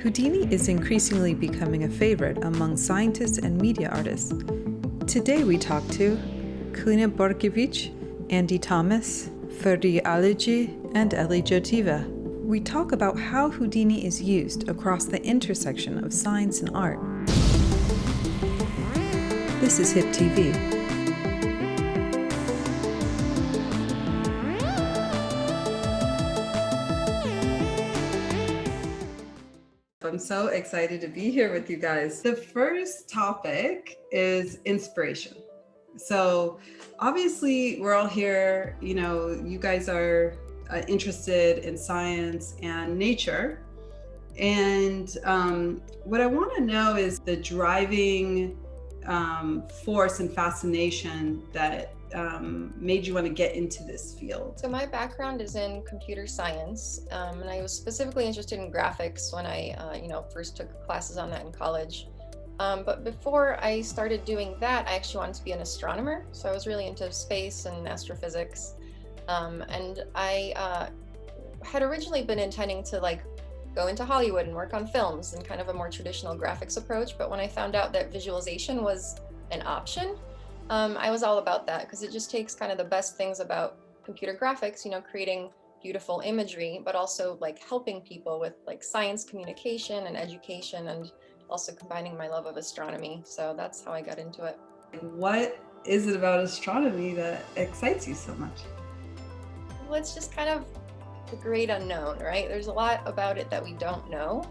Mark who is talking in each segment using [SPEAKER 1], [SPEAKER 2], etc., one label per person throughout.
[SPEAKER 1] Houdini is increasingly becoming a favorite among scientists and media artists. Today we talk to Kalina Borkiewicz, Andy Thomas, Ferdi Alici, and Eli Joteva. We talk about how Houdini is used across the intersection of science and art. This is HIP TV. I'm so excited to be here with you guys. The first topic is inspiration. So obviously we're all here, you guys are interested in science and nature. And what I want to know is the driving force and fascination that made you want to get into this field.
[SPEAKER 2] So my background is in computer science, and I was specifically interested in graphics when I, first took classes on that in college. But before I started doing that, I actually wanted to be an astronomer. So I was really into space and astrophysics. And I had originally been intending to go into Hollywood and work on films and kind of a more traditional graphics approach. But when I found out that visualization was an option, I was all about that because it just takes kind of the best things about computer graphics, creating beautiful imagery, but also helping people with science communication and education, and also combining my love of astronomy. So that's how I got into it.
[SPEAKER 1] What is it about astronomy that excites you so much?
[SPEAKER 2] Well, it's just kind of the great unknown, right? There's a lot about it that we don't know.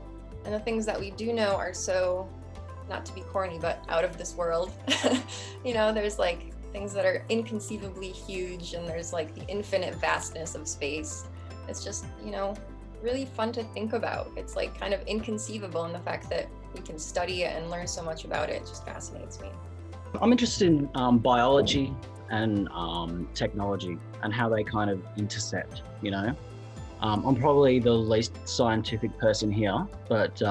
[SPEAKER 2] And the things that we do know are so, not to be corny, but out of this world. There's things that are inconceivably huge, and there's the infinite vastness of space. It's just, really fun to think about. It's kind of inconceivable, in the fact that we can study it and learn so much about it. It just fascinates me.
[SPEAKER 3] I'm interested in biology and technology and how they kind of intersect, I'm probably the least scientific person here, but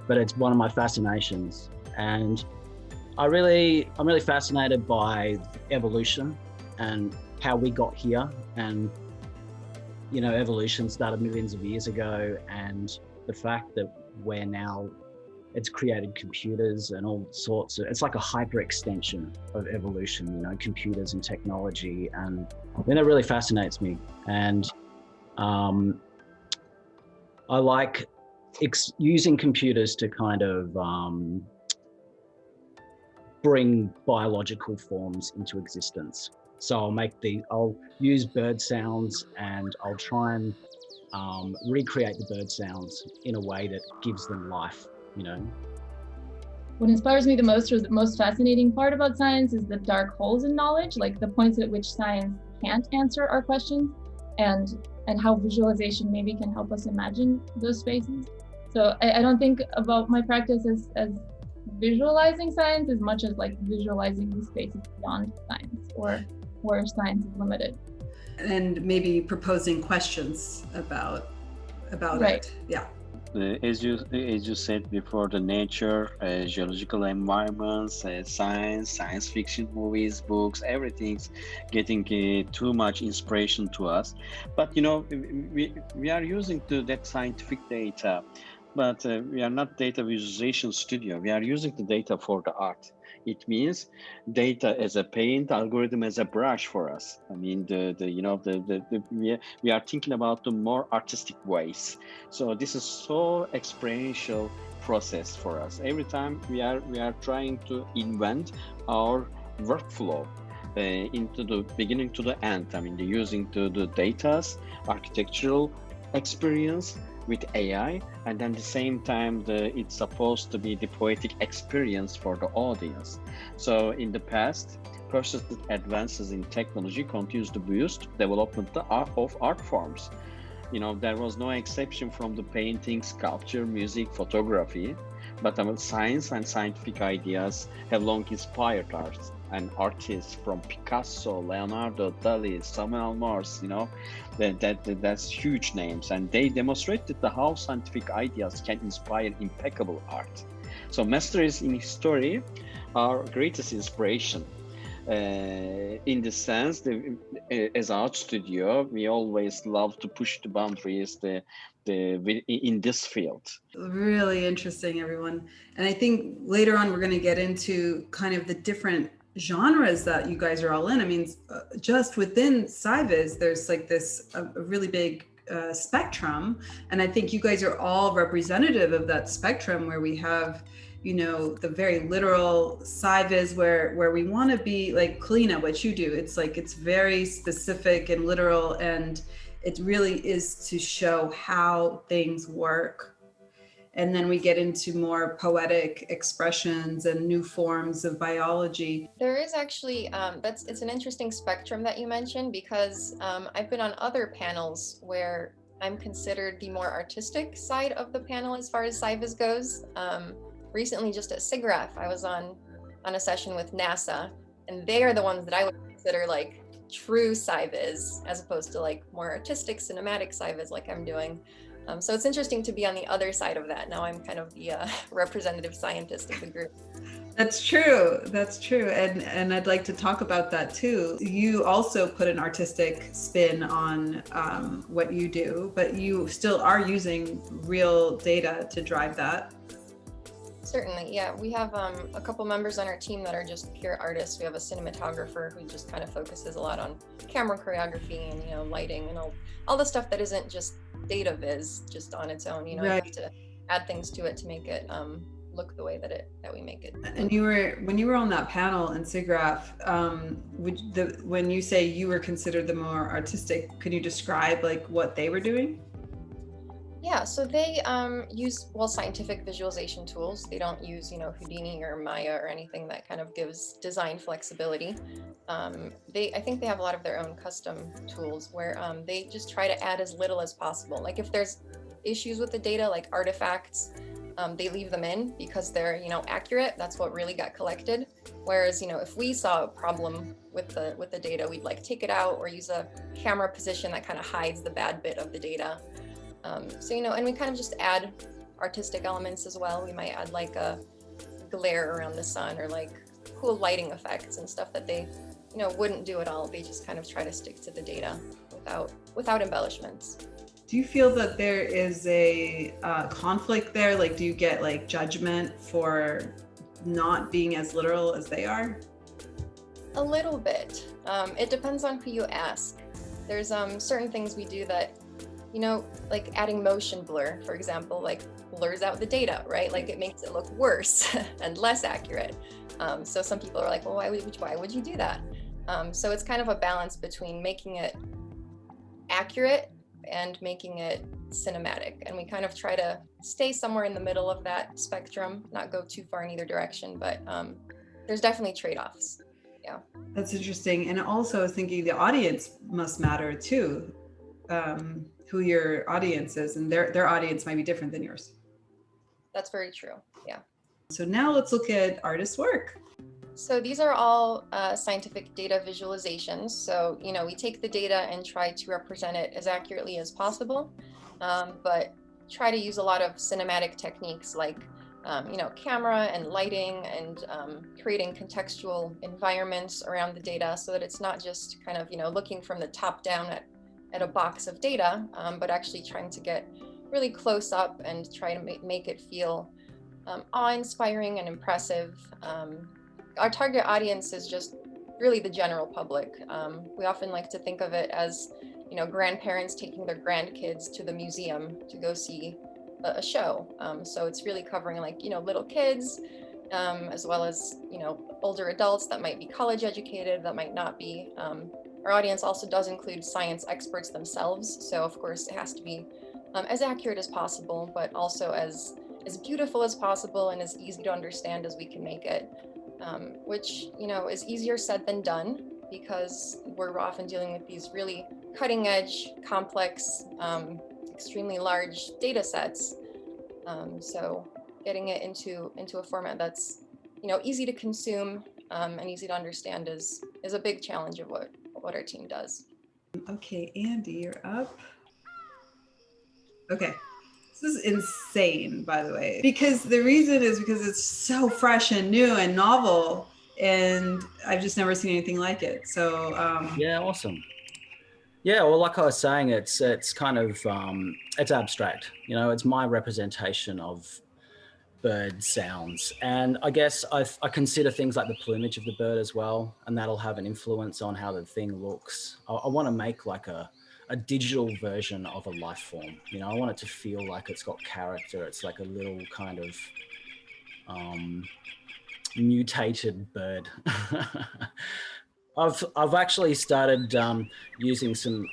[SPEAKER 3] but it's one of my fascinations. And I'm really fascinated by evolution and how we got here. And, evolution started millions of years ago, and the fact that it's created computers and all sorts of, it's like a hyper extension of evolution, computers and technology. And that really fascinates me. And I like using computers to kind of bring biological forms into existence. So I'll use bird sounds, and I'll try and recreate the bird sounds in a way that gives them life,
[SPEAKER 4] What inspires me the most, or the most fascinating part about science, is the dark holes in knowledge, the points at which science can't answer our questions, and how visualization maybe can help us imagine those spaces. So I don't think about my practice as visualizing science as much as visualizing the spaces beyond science, or where science is limited.
[SPEAKER 1] And maybe proposing questions about
[SPEAKER 4] right.
[SPEAKER 1] it. Yeah.
[SPEAKER 5] As you said before, the nature, geological environments, science fiction movies, books, everything's getting too much inspiration to us. But we are using that scientific data, but we are not data visualization studio. We are using the data for the art. It means data as a paint, algorithm as a brush for us. I mean, we are thinking about the more artistic ways. So this is so experiential process for us. Every time we are trying to invent our workflow into the beginning to the end. I mean, using the data's architectural experience with AI, and then at the same time it's supposed to be the poetic experience for the audience. So in the past, persistent advances in technology continues to boost development of art forms. There was no exception from the painting, sculpture, music, photography, but science and scientific ideas have long inspired art and artists from Picasso, Leonardo, Dali, Samuel Morse, that's huge names, and they demonstrated how scientific ideas can inspire impeccable art. So masters in history are greatest inspiration. In the sense that as art studio, we always love to push the boundaries, the in this field.
[SPEAKER 1] Really interesting, everyone. And I think later on we're going to get into kind of the different genres that you guys are all in. I mean, just within SciViz, there's like this a really big spectrum, and I think you guys are all representative of that spectrum, where we have, you know, the very literal SciViz where we want to be like Kalina, what you do. It's like it's very specific and literal, and it really is to show how things work. And then we get into more poetic expressions and new forms of biology.
[SPEAKER 2] There is actually, it's an interesting spectrum that you mentioned, because I've been on other panels where I'm considered the more artistic side of the panel as far as SciViz goes. Recently, just at SIGGRAPH, I was on a session with NASA, and they are the ones that I would consider like true SciViz, as opposed to like more artistic, cinematic SciViz like I'm doing. So it's interesting to be on the other side of that. Now I'm kind of the representative scientist of the group.
[SPEAKER 1] That's true. That's true. And I'd like to talk about that too. You also put an artistic spin on what you do, but you still are using real data to drive that.
[SPEAKER 2] Certainly, yeah. We have a couple members on our team that are just pure artists. We have a cinematographer who just kind of focuses a lot on camera choreography and, you know, lighting and all the stuff that isn't just data viz just on its own. You know,
[SPEAKER 1] Right.
[SPEAKER 2] you have to add things to it to make it look the way that we make it.
[SPEAKER 1] And when you were on that panel in SIGGRAPH, when you say you were considered the more artistic, can you describe like what they were doing?
[SPEAKER 2] Yeah, so they use, well, scientific visualization tools. They don't use, you know, Houdini or Maya or anything that kind of gives design flexibility. I think they have a lot of their own custom tools where they just try to add as little as possible. Like if there's issues with the data, like artifacts, they leave them in because they're, you know, accurate. That's what really got collected. Whereas, you know, if we saw a problem with the data, we'd like take it out or use a camera position that kind of hides the bad bit of the data. So, you know, and we kind of just add artistic elements as well. We might add like a glare around the sun or like cool lighting effects and stuff that they, you know, wouldn't do at all. They just kind of try to stick to the data without embellishments.
[SPEAKER 1] Do you feel that there is a conflict there? Like, do you get like judgment for not being as literal as they are?
[SPEAKER 2] A little bit. It depends on who you ask. There's certain things we do that, you know, like adding motion blur, for example, like blurs out the data, right? Like it makes it look worse and less accurate. So some people are like, well, why would you do that? So it's kind of a balance between making it accurate and making it cinematic. And we kind of try to stay somewhere in the middle of that spectrum, not go too far in either direction, but there's definitely trade-offs. Yeah.
[SPEAKER 1] That's interesting. And also I was thinking the audience must matter too. Who your audience is, and their audience might be different than yours.
[SPEAKER 2] That's very true. Yeah.
[SPEAKER 1] So now let's look at artists' work.
[SPEAKER 2] So these are all scientific data visualizations. So, you know, we take the data and try to represent it as accurately as possible, but try to use a lot of cinematic techniques like, you know, camera and lighting and creating contextual environments around the data so that it's not just kind of, you know, looking from the top down at a box of data, but actually trying to get really close up and try to make it feel awe-inspiring and impressive. Our target audience is just really the general public. We often like to think of it as, you know, grandparents taking their grandkids to the museum to go see a show. So it's really covering like, you know, little kids, as well as, you know, older adults that might be college educated, that might not be. Our audience also does include science experts themselves. So of course it has to be as accurate as possible, but also as beautiful as possible and as easy to understand as we can make it, which, you know, is easier said than done because we're often dealing with these really cutting edge, complex, extremely large data sets. So getting it into a format that's, you know, easy to consume and easy to understand is a big challenge of what our team does.
[SPEAKER 1] Okay, Andy, you're up. Okay, this is insane, by the way, because the reason is because it's so fresh and new and novel, and I've just never seen anything like it. So
[SPEAKER 3] Yeah, awesome. Yeah, well, like I was saying, it's kind of it's abstract. You know, it's my representation of bird sounds, and I guess I consider things like the plumage of the bird as well, and that'll have an influence on how the thing looks. I want to make like a digital version of a life form. You know, I want it to feel like it's got character. It's like a little kind of mutated bird. I've actually started using some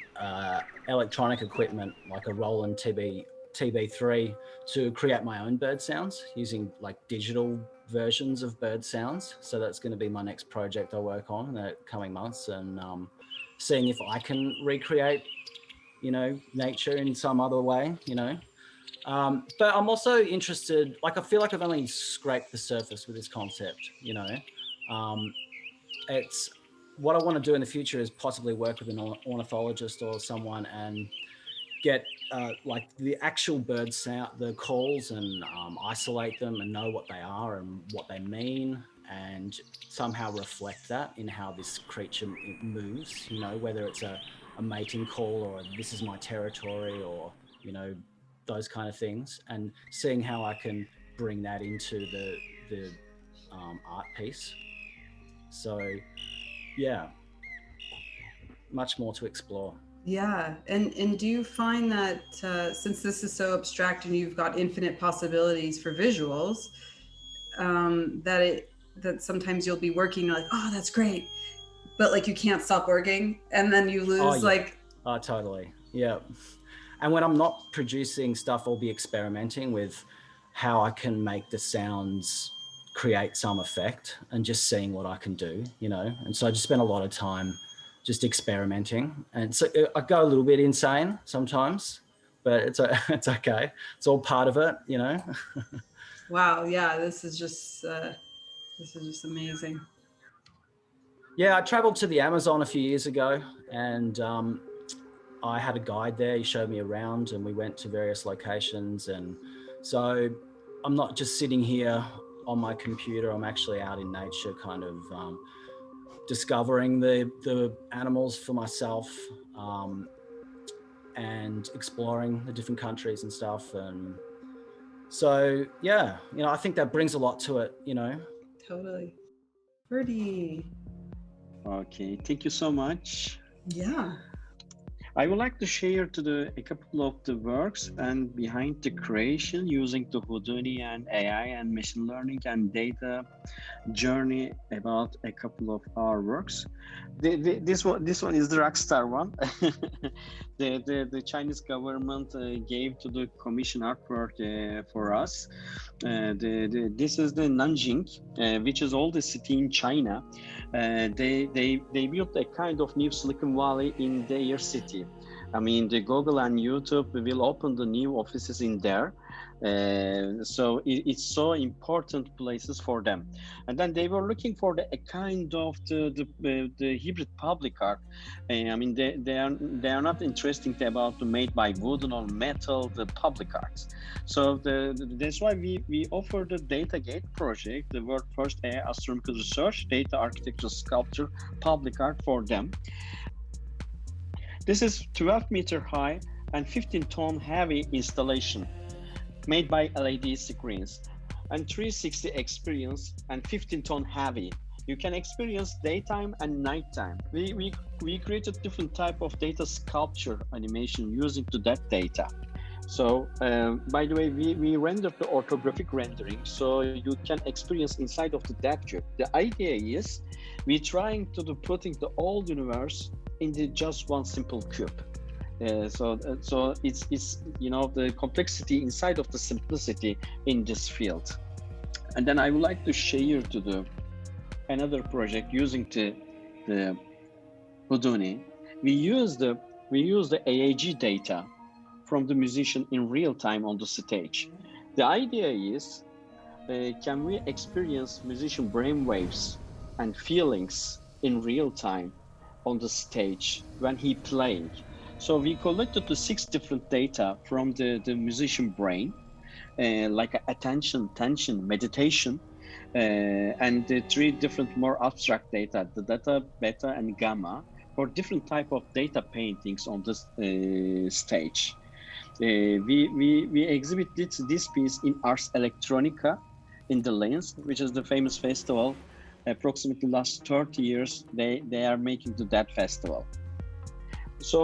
[SPEAKER 3] electronic equipment like a Roland TB3 to create my own bird sounds using like digital versions of bird sounds. So that's going to be my next project I work on in the coming months, and seeing if I can recreate, you know, nature in some other way, you know. But I'm also interested, like I feel like I've only scraped the surface with this concept, you know. It's what I want to do in the future is possibly work with an ornithologist or someone and get like the actual bird sound, the calls, and isolate them and know what they are and what they mean, and somehow reflect that in how this creature moves, you know, whether it's a mating call or this is my territory, or, you know, those kind of things, and seeing how I can bring that into the art piece. So yeah, much more to explore.
[SPEAKER 1] Yeah, and do you find that since this is so abstract and you've got infinite possibilities for visuals, that sometimes you'll be working like, oh, that's great, but like you can't stop working, and then you lose
[SPEAKER 3] totally, yeah. And when I'm not producing stuff, I'll be experimenting with how I can make the sounds create some effect and just seeing what I can do, you know. And so I just spend a lot of time just experimenting, and so I go a little bit insane sometimes, but it's okay. It's all part of it, you know.
[SPEAKER 1] Wow, yeah, this is just amazing.
[SPEAKER 3] Yeah, I traveled to the Amazon a few years ago, and I had a guide there. He showed me around, and we went to various locations. And so I'm not just sitting here on my computer. I'm actually out in nature, kind of discovering the animals for myself, and exploring the different countries and stuff. And so, yeah, you know, I think that brings a lot to it, you know.
[SPEAKER 1] Totally. Ferdi.
[SPEAKER 5] Okay, thank you so much.
[SPEAKER 1] Yeah.
[SPEAKER 5] I would like to share a couple of the works and behind the creation using the Houdini and AI and machine learning and data journey about a couple of our works. This one is the rockstar one. the Chinese government gave to the commission artwork for us. This is the Nanjing, which is all the city in China. They built a kind of new Silicon Valley in their city. I mean, the Google and YouTube will open the new offices in there. So it's so important places for them. And then they were looking for a kind of the hybrid public art. I mean, they are not interested about the made by wooden or metal, the public arts. So that's why we offer the DataGate project, the world's first AI astronomical research, data architecture, sculpture, public art for them. This is 12-meter high and 15-ton heavy installation made by LED screens and 360 experience and 15-ton heavy. You can experience daytime and nighttime. We created different type of data sculpture animation using that data. So by the way, we rendered the orthographic rendering so you can experience inside of that cube. The idea is we're trying to putting the whole universe in just one simple cube. So it's you know, the complexity inside of the simplicity in this field. And then I would like to share to another project using the Houdini. We use the AAG data from the musician in real time on the stage. The idea is, can we experience musician brainwaves and feelings in real time on the stage when he playing? So we collected the 6 different data from the musician brain, like attention, tension, meditation, and the 3 different more abstract data, the delta, beta, and gamma for different type of data paintings on this stage. We exhibited this piece in Ars Electronica in the Lens, which is the famous festival. Approximately last 30 years, they are making that festival. So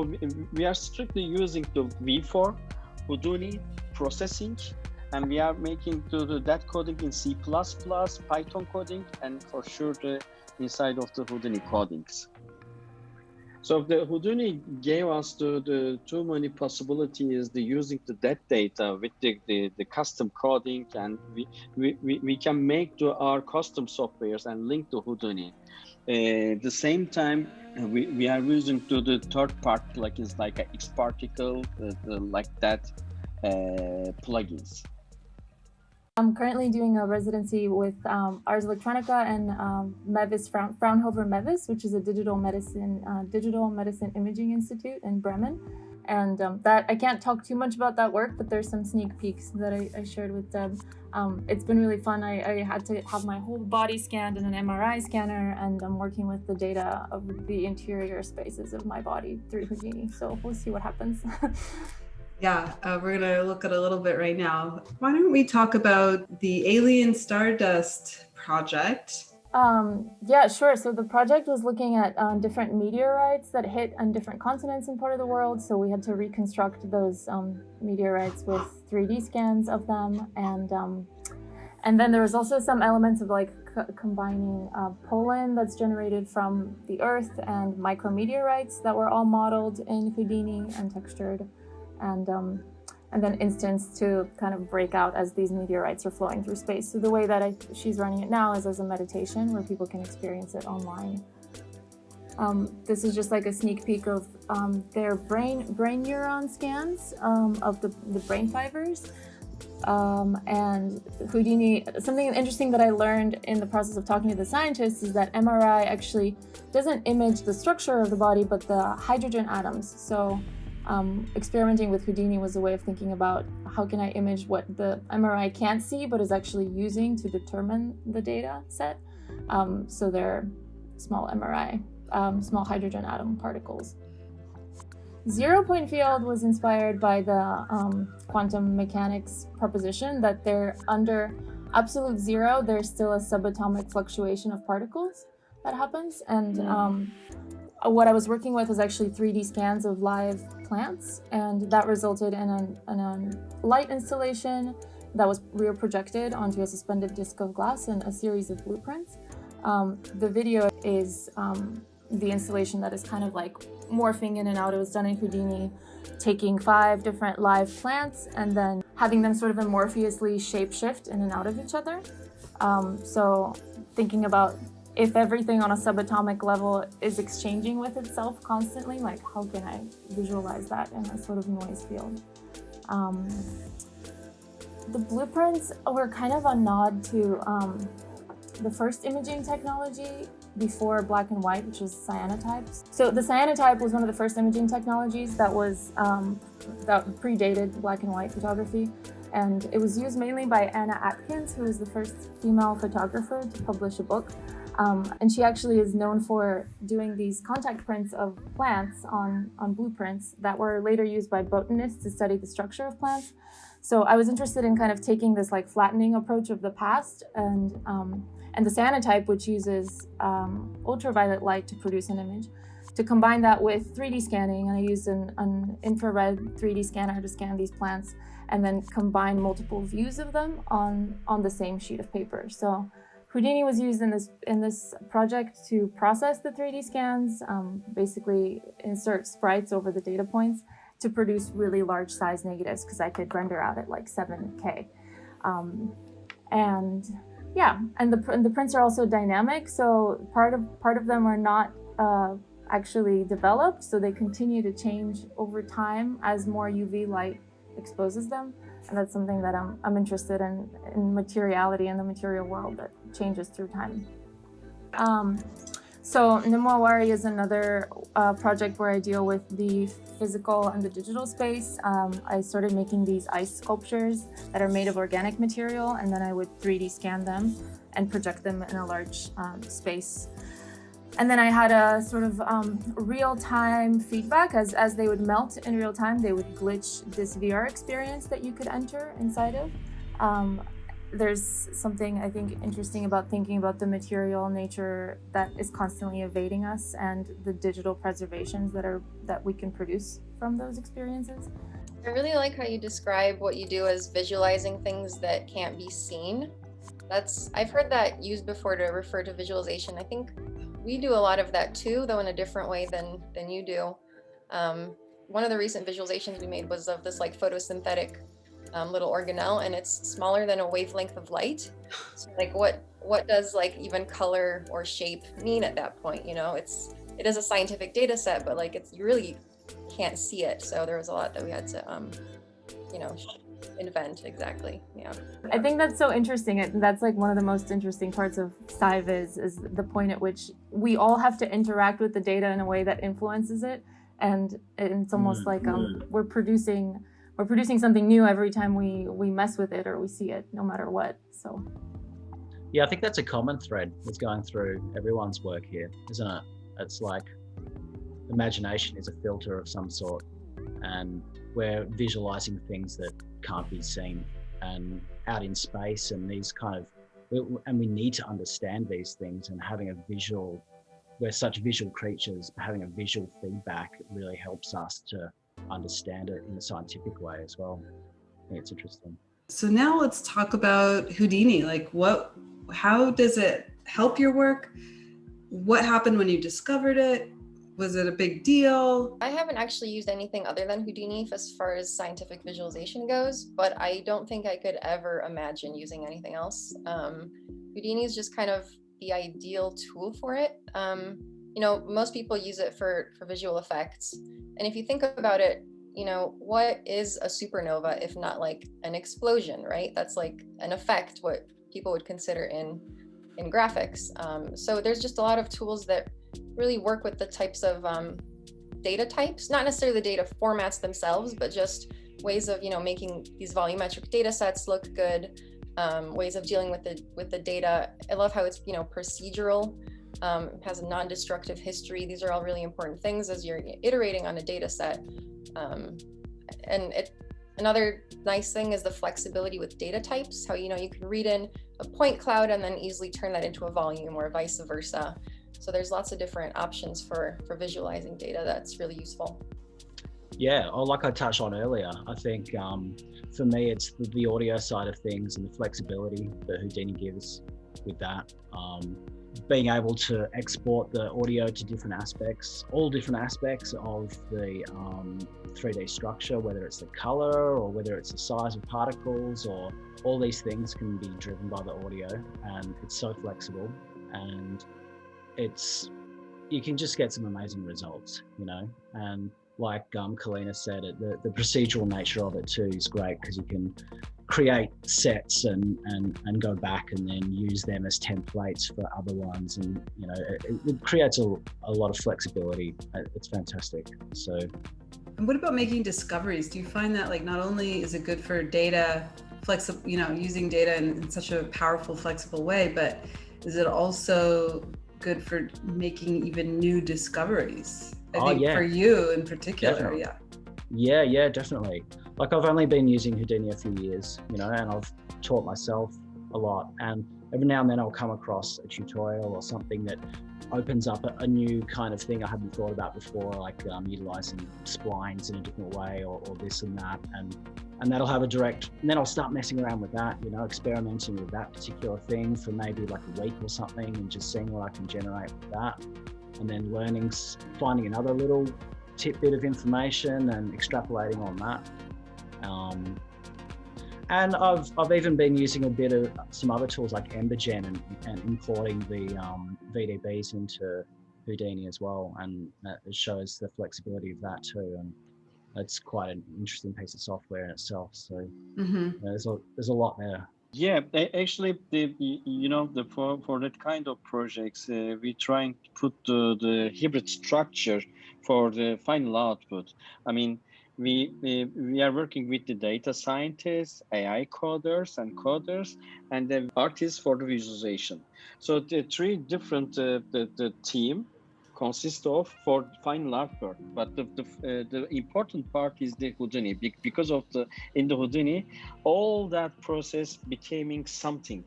[SPEAKER 5] we are strictly using the V4 Houdini processing, and we are making that coding in C++, Python coding, and for sure the inside of the Houdini codings. So the Houdini gave us the too many possibilities, the using that data with the custom coding, and we can make our custom softwares and link to Houdini. At the same time, we are using the third-party plugins like Xparticle, like that plugins.
[SPEAKER 4] I'm currently doing a residency with Ars Electronica and Mevis Fraunhofer Mevis, which is a digital medicine imaging institute in Bremen. And that I can't talk too much about that work, but there's some sneak peeks that I shared with Deb. It's been really fun. I had to have my whole body scanned in an MRI scanner, and I'm working with the data of the interior spaces of my body through Houdini. So we'll see what happens.
[SPEAKER 1] Yeah, we're going to look at a little bit right now. Why don't we talk about the Alien Stardust project?
[SPEAKER 4] Yeah, sure. So the project was looking at different meteorites that hit on different continents in part of the world. So we had to reconstruct those meteorites with 3D scans of them. And then there was also some elements of like combining pollen that's generated from the Earth and micrometeorites that were all modeled in Houdini and textured. And then instance to kind of break out as these meteorites are flowing through space. So the way that she's running it now is as a meditation where people can experience it online. This is just like a sneak peek of their brain neuron scans of the brain fibers. And Houdini, something interesting that I learned in the process of talking to the scientists is that MRI actually doesn't image the structure of the body, but the hydrogen atoms. So experimenting with Houdini was a way of thinking about how can I image what the MRI can't see but is actually using to determine the data set. So they're small MRI, small hydrogen atom particles. Zero-point field was inspired by the quantum mechanics proposition that they're under absolute zero, there's still a subatomic fluctuation of particles that happens. And what I was working with was actually 3D scans of live plants, and that resulted in a light installation that was rear projected onto a suspended disc of glass and a series of blueprints. The video is the installation that is kind of like morphing in and out. It was done in Houdini, taking 5 different live plants and then having them sort of amorphously shapeshift in and out of each other. So thinking about if everything on a subatomic level is exchanging with itself constantly, like how can I visualize that in a sort of noise field? The blueprints were kind of a nod to the first imaging technology before black and white, which was cyanotypes. So the cyanotype was one of the first imaging technologies that was that predated black and white photography. And it was used mainly by Anna Atkins, who was the first female photographer to publish a book. And she actually is known for doing these contact prints of plants on blueprints that were later used by botanists to study the structure of plants. So I was interested in kind of taking this like flattening approach of the past and the cyanotype, which uses ultraviolet light to produce an image, to combine that with 3D scanning. And I used an infrared 3D scanner to scan these plants and then combine multiple views of them on the same sheet of paper. So Houdini was used in this project to process the 3D scans, basically insert sprites over the data points to produce really large size negatives, because I could render out at like 7K. And yeah, and the prints are also dynamic, so part of them are not actually developed, so they continue to change over time as more UV light exposes them. And that's something that I'm interested in materiality in the material world that changes through time. So Nimawari is another project where I deal with the physical and the digital space. I started making these ice sculptures that are made of organic material, and then I would 3D scan them and project them in a large space. And then I had a sort of real-time feedback as they would melt in real time, they would glitch this VR experience that you could enter inside of. There's something I think interesting about thinking about the material nature that is constantly evading us and the digital preservations that we can produce from those experiences.
[SPEAKER 2] I really like how you describe what you do as visualizing things that can't be seen. I've heard that used before to refer to visualization. I think we do a lot of that too, though in a different way than you do. One of the recent visualizations we made was of this like photosynthetic little organelle, and it's smaller than a wavelength of light. So like what does like even color or shape mean at that point? You know, it is a scientific data set, but like you really can't see it. So there was a lot that we had to invent. Exactly. Yeah.
[SPEAKER 4] I think that's so interesting. That's like one of the most interesting parts of SciViz is the point at which we all have to interact with the data in a way that influences it, and it's almost like we're producing something new every time we mess with it or we see it, no matter what. So
[SPEAKER 3] yeah, I think that's a common thread that's going through everyone's work here, isn't it? It's like imagination is a filter of some sort, and we're visualizing things that can't be seen and out in space, and these kind of, and we need to understand these things, and having a visual, we're such visual creatures, having a visual feedback really helps us to understand it in a scientific way as well. I think it's interesting.
[SPEAKER 1] So now let's talk about Houdini. Like how does it help your work? What happened when you discovered it? Was it a big deal?
[SPEAKER 2] I haven't actually used anything other than Houdini as far as scientific visualization goes, but I don't think I could ever imagine using anything else. Houdini is just kind of the ideal tool for it. Most people use it for visual effects. And if you think about it, what is a supernova if not like an explosion, right? That's like an effect, what people would consider in graphics. So there's just a lot of tools that really work with the types of data types, not necessarily the data formats themselves, but just ways of making these volumetric data sets look good, ways of dealing with the data. I love how it's procedural, has a non-destructive history. These are all really important things as you're iterating on a data set. Another nice thing is the flexibility with data types, how you can read in a point cloud and then easily turn that into a volume or vice versa. So there's lots of different options for visualizing data that's really useful.
[SPEAKER 3] Yeah, like I touched on earlier, I think for me it's the audio side of things and the flexibility that Houdini gives with that. Being able to export the audio to different aspects, all different aspects of the 3D structure, whether it's the color or whether it's the size of particles, or all these things can be driven by the audio, and it's so flexible, and you can just get some amazing results, and like Kalina said, the procedural nature of it too is great, because you can create sets and go back and then use them as templates for other ones, and it creates a lot of flexibility. It's fantastic. So,
[SPEAKER 1] and what about making discoveries? Do you find that like not only is it good for data using data in such a powerful, flexible way, but is it also good for making even new discoveries? I think for you in particular.
[SPEAKER 3] Definitely. Yeah, definitely. Like I've only been using Houdini a few years, and I've taught myself a lot, and every now and then I'll come across a tutorial or something that opens up a new kind of thing I hadn't thought about before, like utilizing splines in a different way or this and that, and that'll have and then I'll start messing around with that, experimenting with that particular thing for maybe like a week or something, and just seeing what I can generate with that, and then finding another little tidbit of information and extrapolating on that. And I've even been using a bit of some other tools like Embergen and importing the VDBs into Houdini as well, and it shows the flexibility of that too, and it's quite an interesting piece of software in itself. So there's a lot there.
[SPEAKER 5] Yeah, actually, for that kind of projects, we trying to put the hybrid structure for the final output. I mean, we are working with the data scientists, AI coders and coders, and the artists for the visualization. So the three different the team consists of for final artwork. But the important part is the Houdini, because of the in the Houdini, all that process becoming something,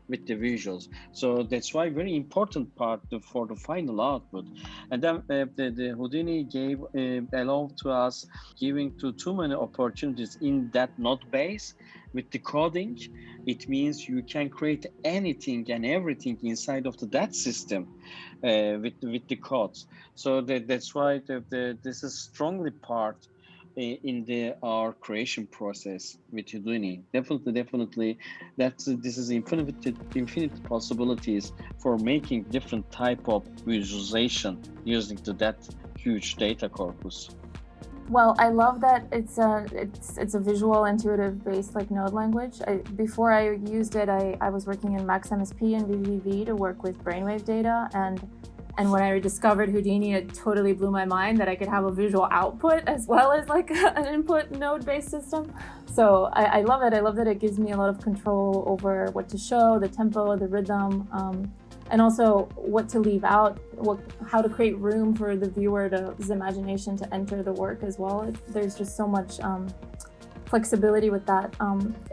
[SPEAKER 5] with the visuals. So that's why very important part for the final output. And then the Houdini gave allowed to us giving too many opportunities in that node base with the coding. It means you can create anything and everything inside of that system with the codes. So that's why this is strongly part in our creation process with Houdini. Definitely, this is infinite possibilities for making different type of visualization using that huge data corpus.
[SPEAKER 4] Well, I love that it's a visual, intuitive based like node language. Before I used it, I was working in MaxMSP and VVV to work with brainwave data, and when I discovered Houdini, it totally blew my mind that I could have a visual output as well as like an input node based system. So I love it. I love that it gives me a lot of control over what to show, the tempo, the rhythm. And also what to leave out, how to create room for the viewer's imagination to enter the work as well. There's just so much flexibility with that.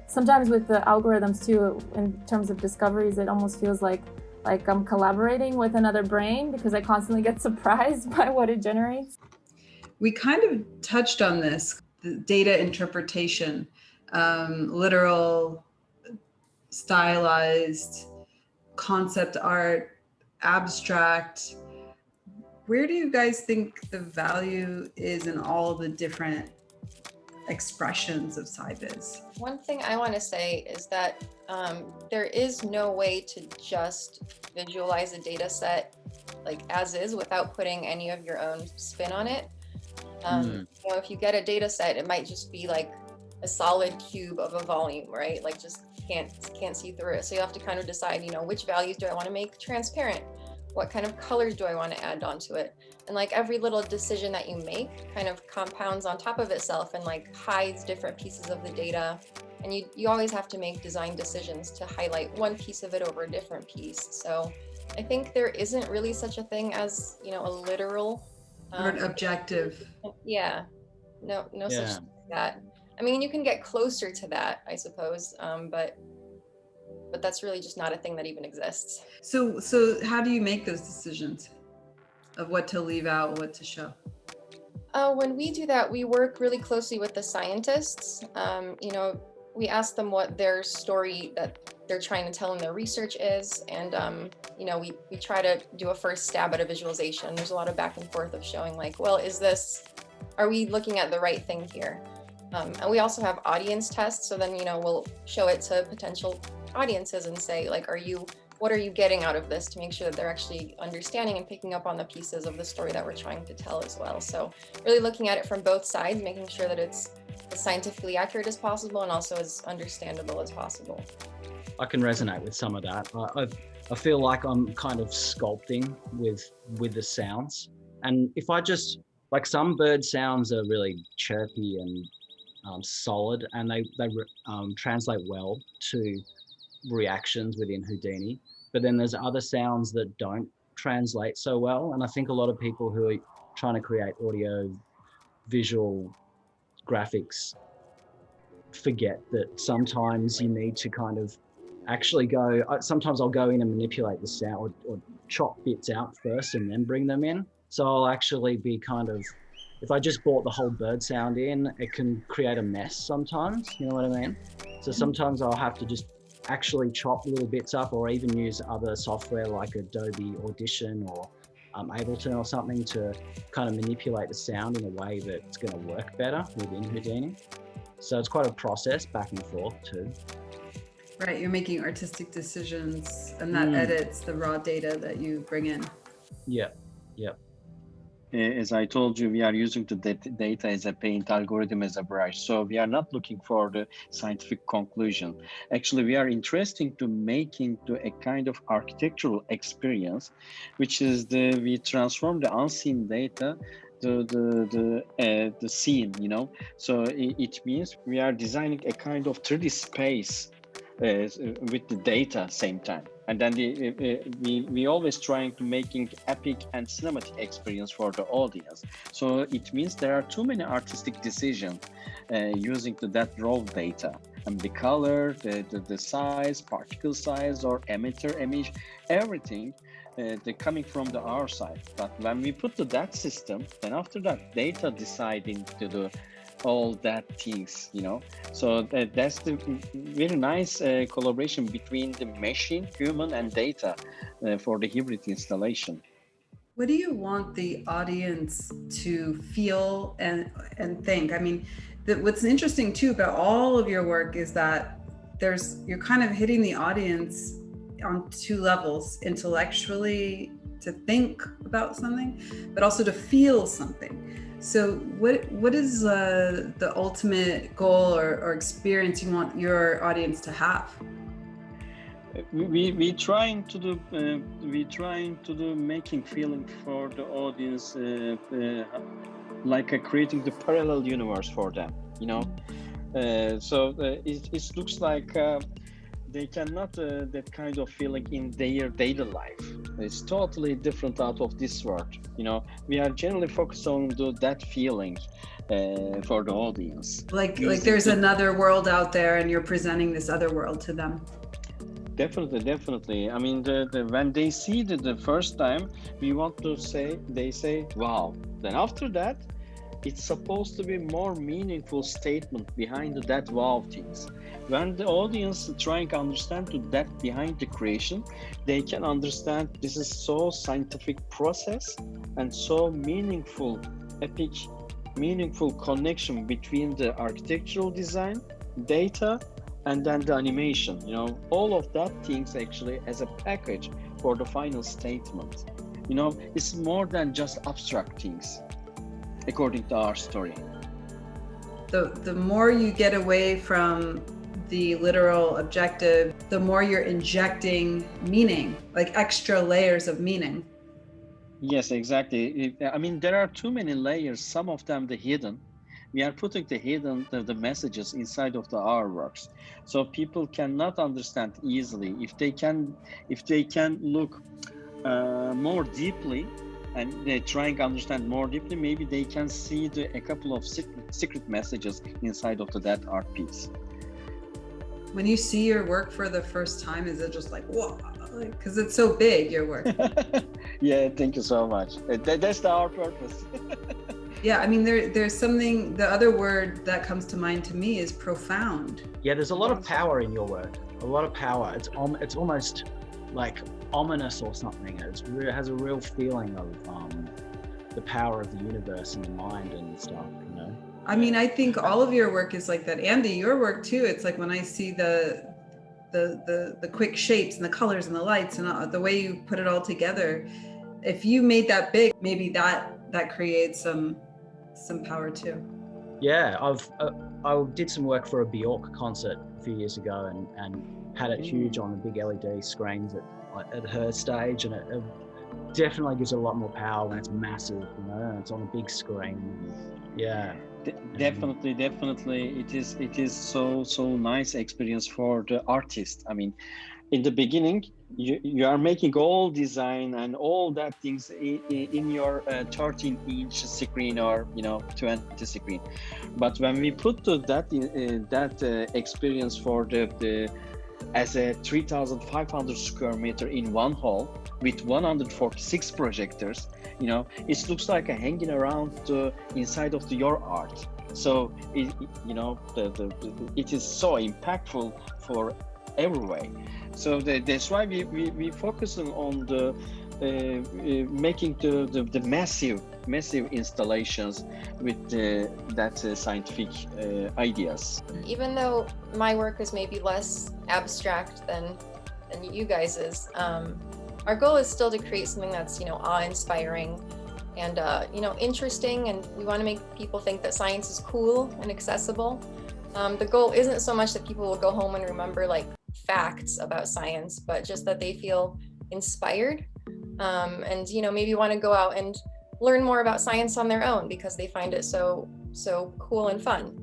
[SPEAKER 4] Sometimes with the algorithms too, in terms of discoveries, it almost feels like I'm collaborating with another brain because I constantly get surprised by what it generates.
[SPEAKER 1] We kind of touched on this, the data interpretation, literal, stylized, concept art, abstract. Where do you guys think the value is in all the different expressions of sci-biz?
[SPEAKER 2] One thing I want to say is that there is no way to just visualize a data set like as is without putting any of your own spin on it. If you get a data set, it might just be like a solid cube of a volume, right? Like just can't see through it. So you have to kind of decide, which values do I want to make transparent? What kind of colors do I want to add onto it? And like every little decision that you make kind of compounds on top of itself and like hides different pieces of the data. And you always have to make design decisions to highlight one piece of it over a different piece. So I think there isn't really such a thing as, a literal
[SPEAKER 1] or an objective.
[SPEAKER 2] Yeah, no such thing as that. I mean, you can get closer to that, I suppose, but that's really just not a thing that even exists.
[SPEAKER 1] So how do you make those decisions of what to leave out, what to show?
[SPEAKER 2] When we do that, we work really closely with the scientists. We ask them what their story that they're trying to tell in their research is, and we try to do a first stab at a visualization. There's a lot of back and forth of showing like, well, are we looking at the right thing here? And we also have audience tests. So then, we'll show it to potential audiences and say, like, what are you getting out of this, to make sure that they're actually understanding and picking up on the pieces of the story that we're trying to tell as well. So really looking at it from both sides, making sure that it's as scientifically accurate as possible and also as understandable as possible.
[SPEAKER 3] I can resonate with some of that. I feel like I'm kind of sculpting with the sounds. And if I just, like, some bird sounds are really chirpy and solid, and they translate well to reactions within Houdini. But then there's other sounds that don't translate so well. And I think a lot of people who are trying to create audio, visual, graphics forget that sometimes you need to kind of actually sometimes I'll go in and manipulate the sound or chop bits out first and then bring them in. So I'll actually be kind of, if I just brought the whole bird sound in, it can create a mess sometimes, you know what I mean? So sometimes I'll have to just actually chop little bits up, or even use other software like Adobe Audition or Ableton or something to kind of manipulate the sound in a way that's going to work better within Houdini. So it's quite a process back and forth too.
[SPEAKER 1] Right, you're making artistic decisions, and that edits the raw data that you bring in.
[SPEAKER 3] Yeah.
[SPEAKER 5] As I told you, we are using the data as a paint algorithm, as a brush. So we are not looking for the scientific conclusion. Actually, we are interested to making to a kind of architectural experience, which is we transform the unseen data the scene, you know. So it means we are designing a kind of 3D space with the data same time, and then we always trying to making epic and cinematic experience for the audience. So it means there are too many artistic decisions using that raw data, and the color, the size, particle size, or emitter image, everything they're coming from our side. But when we put to that system, then after that data deciding to do all that things, you know. So that's the very nice collaboration between the machine, human, and data for the hybrid installation.
[SPEAKER 1] What do you want the audience to feel and think? I mean, what's interesting too about all of your work is that you're kind of hitting the audience on two levels: intellectually to think about something, but also to feel something. So what is the ultimate goal or experience you want your audience to have?
[SPEAKER 5] We trying to do making feeling for the audience, like creating the parallel universe for them, you know. So it looks like they cannot that kind of feeling in their daily life. It's totally different out of this world, you know. We are generally focused on that feeling for the audience.
[SPEAKER 1] Like there's another world out there, and you're presenting this other world to them.
[SPEAKER 5] Definitely. I mean, when they see the first time, we want to say, they say, wow. Then after that, it's supposed to be more meaningful statement behind that wow things. When the audience trying to understand that behind the creation, they can understand this is so scientific process and so meaningful, epic, meaningful connection between the architectural design, data, and then the animation, you know, all of that things actually as a package for the final statement. You know, it's more than just abstract things, according to our story.
[SPEAKER 1] The more you get away from the literal objective, the more you're injecting meaning, like extra layers of meaning.
[SPEAKER 5] Yes, exactly. I mean, there are too many layers, some of them the hidden. We are putting the hidden the messages inside of our works, so people cannot understand easily. If they can look more deeply, and they're trying to understand more deeply, maybe they can see a couple of secret messages inside of that art piece.
[SPEAKER 1] When you see your work for the first time, is it just like, whoa, because it's so big, your work?
[SPEAKER 5] Yeah, thank you so much. That's our purpose.
[SPEAKER 1] Yeah, I mean, there's something, the other word that comes to mind to me is profound.
[SPEAKER 3] Yeah, there's a lot of power in your work, a lot of power. It's almost like ominous or something. It has a real feeling of the power of the universe and the mind and stuff, you know?
[SPEAKER 1] I mean, I think all of your work is like that. Andy, your work too, it's like when I see the quick shapes and the colors and the lights and the way you put it all together, if you made that big, maybe that creates some power too.
[SPEAKER 3] Yeah, I did some work for a Bjork concert a few years ago and had it huge on the big LED screens at her stage, and it definitely gives it a lot more power when it's massive, you know, and it's on a big screen. Yeah.
[SPEAKER 5] Definitely, it is so nice experience for the artist. I mean, in the beginning, you are making all design and all that things in your 13-inch screen or 20 screen. But when we put that experience for the as a 3,500 square meter in one hall with 146 projectors, it looks like hanging around inside of your art. So it is so impactful for every way. So that's why we focus on the making the massive installations with that scientific ideas.
[SPEAKER 2] Even though my work is maybe less abstract than you guys is, our goal is still to create something that's awe-inspiring and interesting, and we want to make people think that science is cool and accessible. The goal isn't so much that people will go home and remember like facts about science, but just that they feel inspired and maybe want to go out and learn more about science on their own because they find it so cool and fun.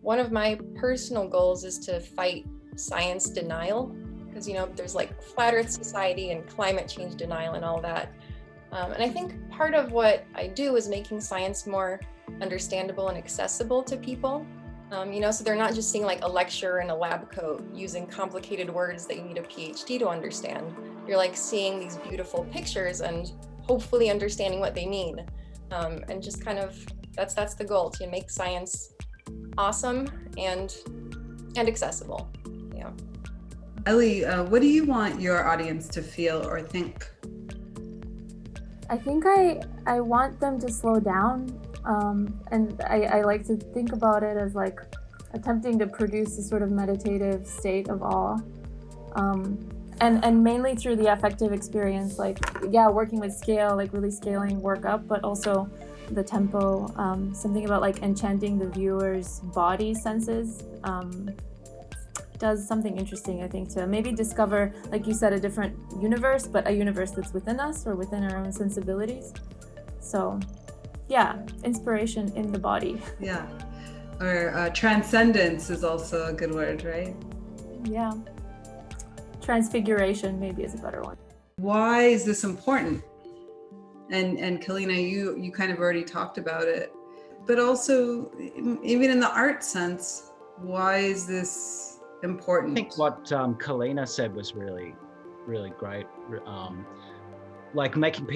[SPEAKER 2] One of my personal goals is to fight science denial, because there's like flat earth society and climate change denial and all that. And I think part of what I do is making science more understandable and accessible to people. So they're not just seeing like a lecture in a lab coat using complicated words that you need a PhD to understand. You're like seeing these beautiful pictures and hopefully understanding what they mean. And just kind of, that's the goal, to make science awesome and accessible. Yeah.
[SPEAKER 1] Eli, what do you want your audience to feel or think?
[SPEAKER 6] I think I want them to slow down, and I like to think about it as like attempting to produce a sort of meditative state of awe, and mainly through the affective experience, like working with scale, like really scaling work up, but also the tempo, something about like enchanting the viewer's body senses does something interesting, I think, to maybe discover, like you said, a different universe, but a universe that's within us or within our own sensibilities. So inspiration in the body.
[SPEAKER 1] Yeah, or transcendence is also a good word, right?
[SPEAKER 6] Yeah, transfiguration maybe is a better one.
[SPEAKER 1] Why is this important? And Kalina, you kind of already talked about it, but also even in the art sense, why is this important?
[SPEAKER 3] I think what Kalina said was really, really great. Like making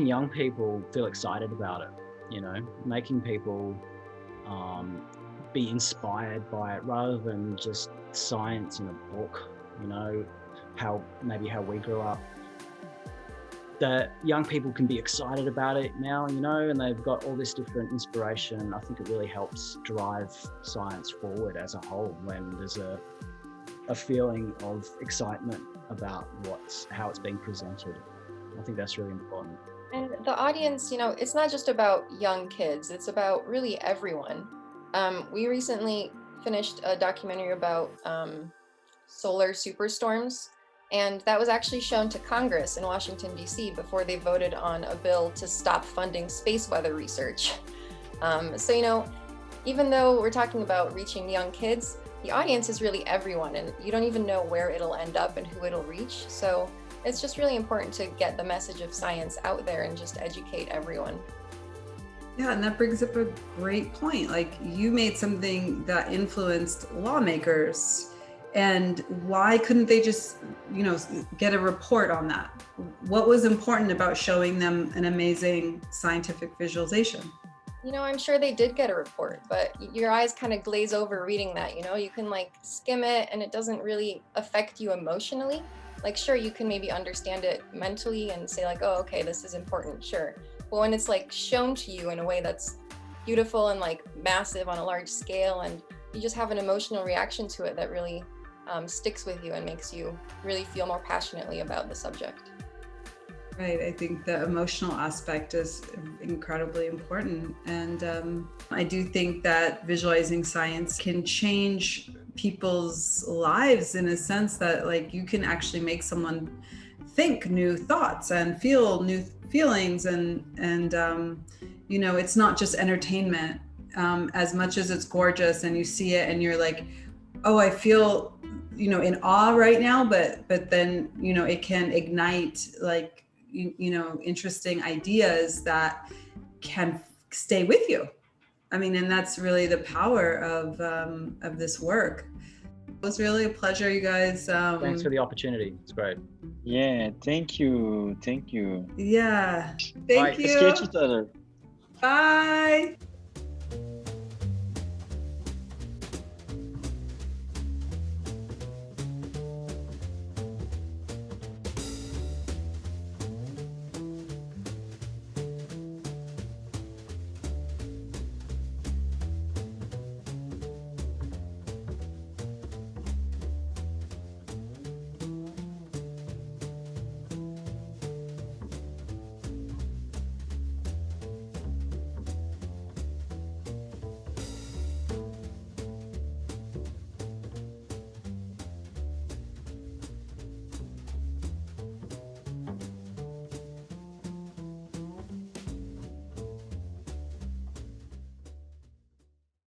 [SPEAKER 3] young people feel excited about it, making people be inspired by it rather than just science in a book, how we grew up. That young people can be excited about it now, and they've got all this different inspiration. I think it really helps drive science forward as a whole when there's a feeling of excitement about how it's being presented. I think that's really important.
[SPEAKER 2] And the audience, it's not just about young kids, it's about really everyone. We recently finished a documentary about solar superstorms. And that was actually shown to Congress in Washington, D.C. before they voted on a bill to stop funding space weather research. So, even though we're talking about reaching young kids, the audience is really everyone, and you don't even know where it'll end up and who it'll reach. So it's just really important to get the message of science out there and just educate everyone.
[SPEAKER 1] Yeah, and that brings up a great point. Like, you made something that influenced lawmakers. And why couldn't they just, get a report on that? What was important about showing them an amazing scientific visualization?
[SPEAKER 2] I'm sure they did get a report, but your eyes kind of glaze over reading that, you can like skim it and it doesn't really affect you emotionally. Like, sure, you can maybe understand it mentally and say like, oh, okay, this is important, sure. But when it's like shown to you in a way that's beautiful and like massive on a large scale, and you just have an emotional reaction to it that really sticks with you and makes you really feel more passionately about the subject.
[SPEAKER 1] Right, I think the emotional aspect is incredibly important. And I do think that visualizing science can change people's lives in a sense that like you can actually make someone think new thoughts and feel new feelings. And it's not just entertainment, as much as it's gorgeous and you see it and you're like, oh, I feel in awe right now, but then it can ignite like interesting ideas that can stay with you. I mean, and that's really the power of this work. It was really a pleasure, you guys.
[SPEAKER 3] Thanks for the opportunity. It's great.
[SPEAKER 5] Yeah, thank you.
[SPEAKER 1] Yeah, thank you.
[SPEAKER 5] Sketch each other.
[SPEAKER 1] Bye.